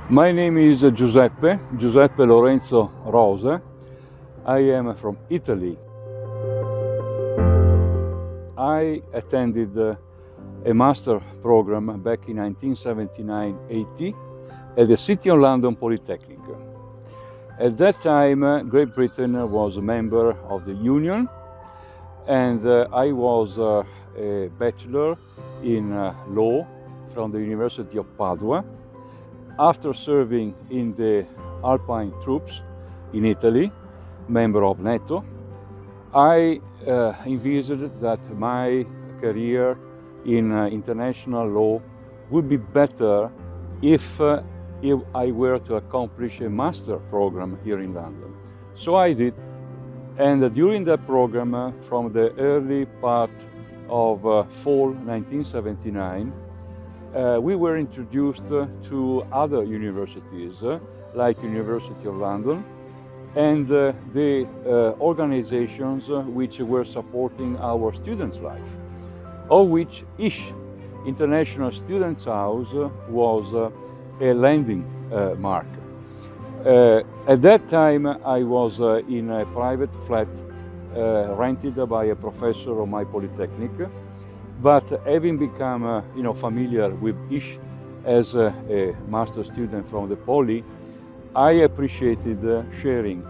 My name is Giuseppe Lorenzo Rosa. I am from Italy. I attended a master program back in 1979-80 at the City of London Polytechnic. At that time, Great Britain was a member of the Union, and I was a bachelor in law from the University of Padua. After serving in the Alpine troops in Italy, member of NATO, I envisaged that my career in international law would be better if I were to accomplish a master program here in London. So I did, and during that program, from the early part of fall 1979, we were introduced to other universities, like University of London, and the organizations which were supporting our students' life, of which ISH, International Students' House, was a landing mark. At that time, I was in a private flat rented by a professor of my polytechnic. But having become familiar with ISH as a master student from the Poly, I appreciated sharing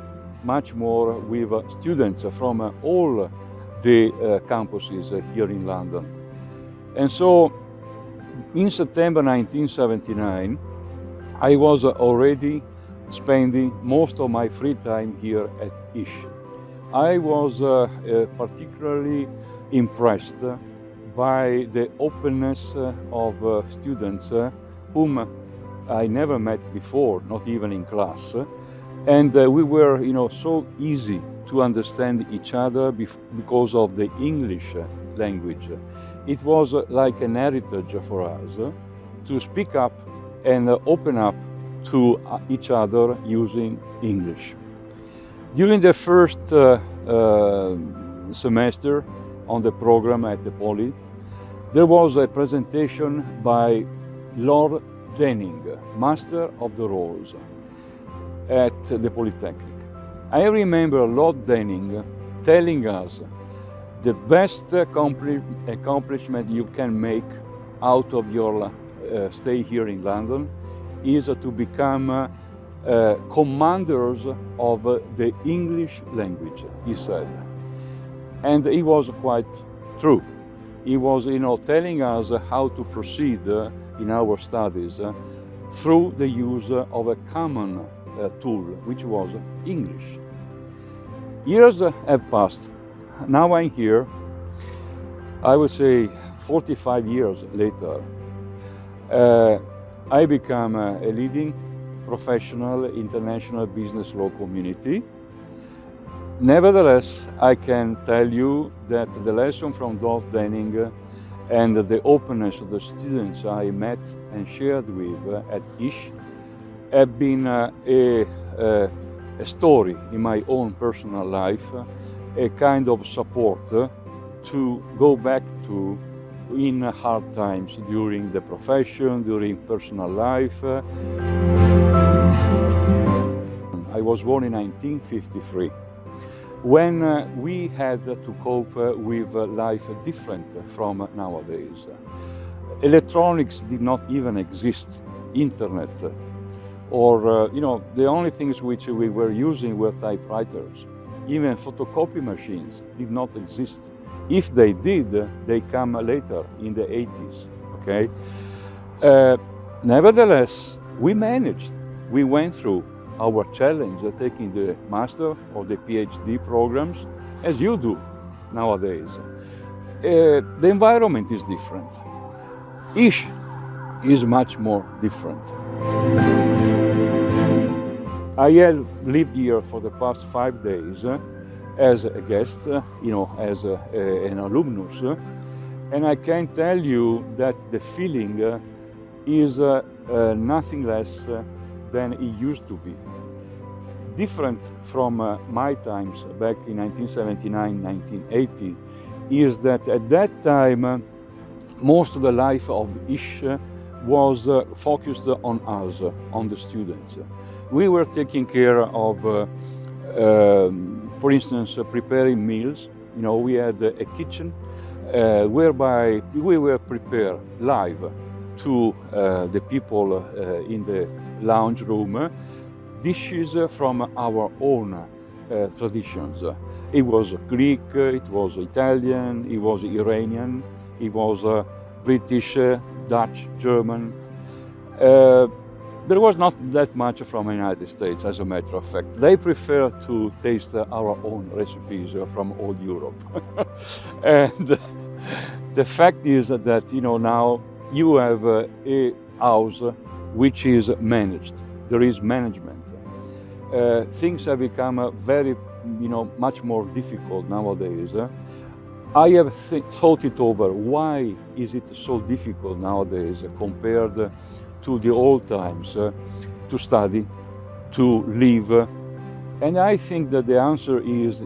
much more with students from all the campuses here in London. And so in September 1979, I was already spending most of my free time here at ISH. I was particularly impressed by the openness of students whom I never met before, not even in class. And we were, so easy to understand each other because of the English language. It was like an heritage for us to speak up and open up to each other using English. During the first semester on the program at the Poly, there was a presentation by Lord Denning, Master of the Rolls, at the Polytechnic. I remember Lord Denning telling us the best accomplishment you can make out of your stay here in London is to become commanders of the English language, he said. And it was quite true. He was, telling us how to proceed in our studies through the use of a common tool, which was English. Years have passed. Now I'm here, I would say 45 years later. I become a leading professional international business law community. Nevertheless, I can tell you that the lesson from Lord Denning and the openness of the students I met and shared with at ISH have been a story in my own personal life, a kind of support to go back to in hard times during the profession, during personal life. I was born in 1953. When we had to cope with life different from nowadays. Electronics did not even exist, internet, or the only things which we were using were typewriters. Even photocopy machines did not exist. If they did, they come later in the 80s, okay? Nevertheless, we managed. We went through our challenge of taking the master or the PhD programs, as you do nowadays. The environment is different. ISH is much more different. I have lived here for the past 5 days as a guest, as an alumnus, and I can tell you that the feeling is nothing less than it used to be. Different from my times back in 1979, 1980, is that at that time most of the life of ISH was focused on us, on the students. We were taking care of, for instance, preparing meals. You know, we had a kitchen whereby we were prepared live to the people in the lounge room dishes from our own traditions. It was Greek, it was Italian, it was Iranian, it was British, Dutch, German. There was not that much from the United States, as a matter of fact. They prefer to taste our own recipes from old Europe. And the fact is that, you know, now you have a house which is managed. There is management. Things have become very, you know, much more difficult nowadays. I have thought it over. Why is it so difficult nowadays compared to the old times to study, to live? And I think that the answer is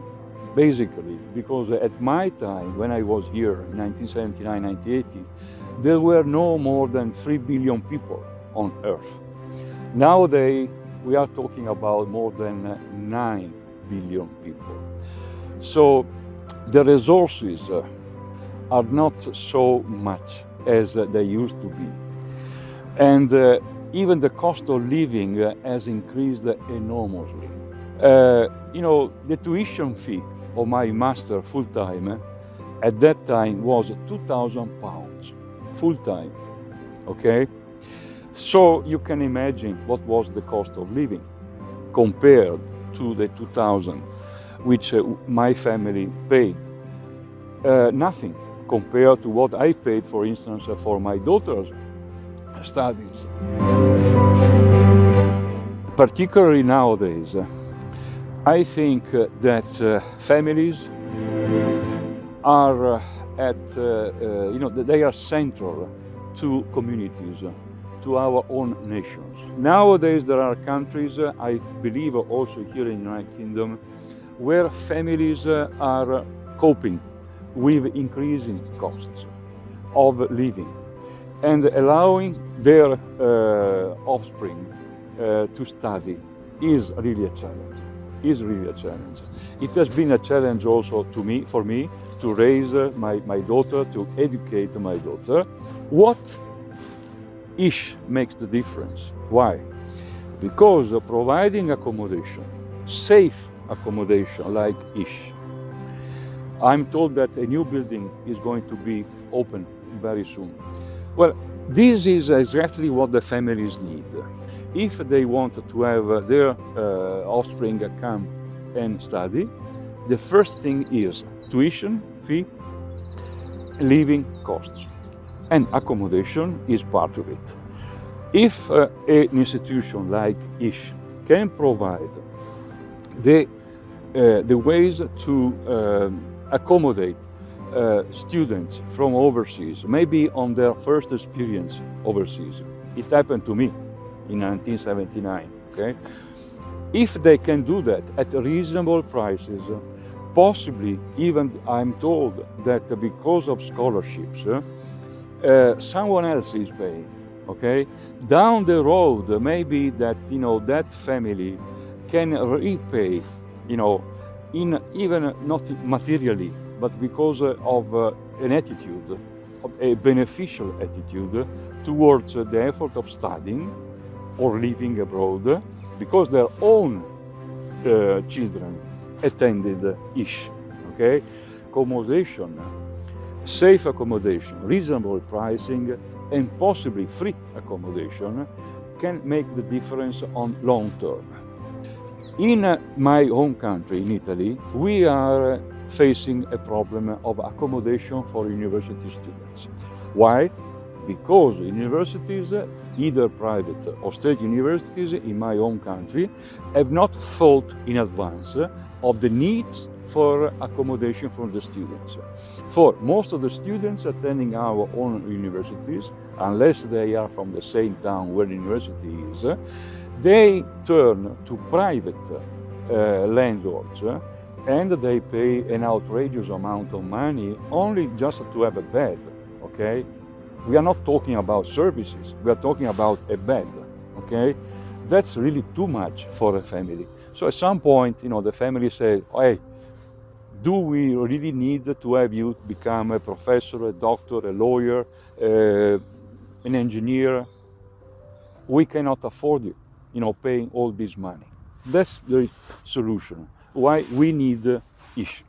basically because at my time, when I was here in 1979, 1980, there were no more than 3 billion people on Earth. Nowadays, we are talking about more than 9 billion people. So the resources are not so much as they used to be. And even the cost of living has increased enormously. You know, the tuition fee of my master full-time at that time was 2,000 pounds, full-time, okay? So you can imagine what was the cost of living compared to the 2,000 which my family paid. Nothing compared to what I paid, for instance, for my daughter's studies. Particularly nowadays, I think that families are you know, they are central to communities, to our own nations. Nowadays there are countries, I believe also here in the United Kingdom, where families are coping with increasing costs of living and allowing their offspring to study is really a challenge. It has been a challenge also for me to raise my daughter, to educate my daughter. What ISH makes the difference? Why? Because providing accommodation, safe accommodation like ISH. I'm told that a new building is going to be open very soon. Well, this is exactly what the families need. If they want to have their offspring come and study, the first thing is tuition fee, living costs, and accommodation is part of it. If an institution like ISH can provide the ways to accommodate students from overseas, maybe on their first experience overseas. It happened to me in 1979, okay? If they can do that at reasonable prices, possibly even I'm told that because of scholarships, someone else is paying, okay? Down the road, maybe that, you know, that family can repay, you know, even not materially, but because of an attitude, of a beneficial attitude towards the effort of studying or living abroad, because their own children attended ISH, okay? Accommodation, safe accommodation, reasonable pricing, and possibly free accommodation can make the difference on long term. In my home country, in Italy, we are facing a problem of accommodation for university students. Why? Because universities, either private or state universities in my home country, have not thought in advance of the needs for accommodation for the students. For most of the students attending our own universities, unless they are from the same town where the university is, they turn to private landlords and they pay an outrageous amount of money only just to have a bed, okay? We are not talking about services, we are talking about a bed, okay? That's really too much for a family. So at some point, the family said, hey, do we really need to have you become a professor, a doctor, a lawyer, an engineer? We cannot afford you, paying all this money. That's the solution. Why we need ISH.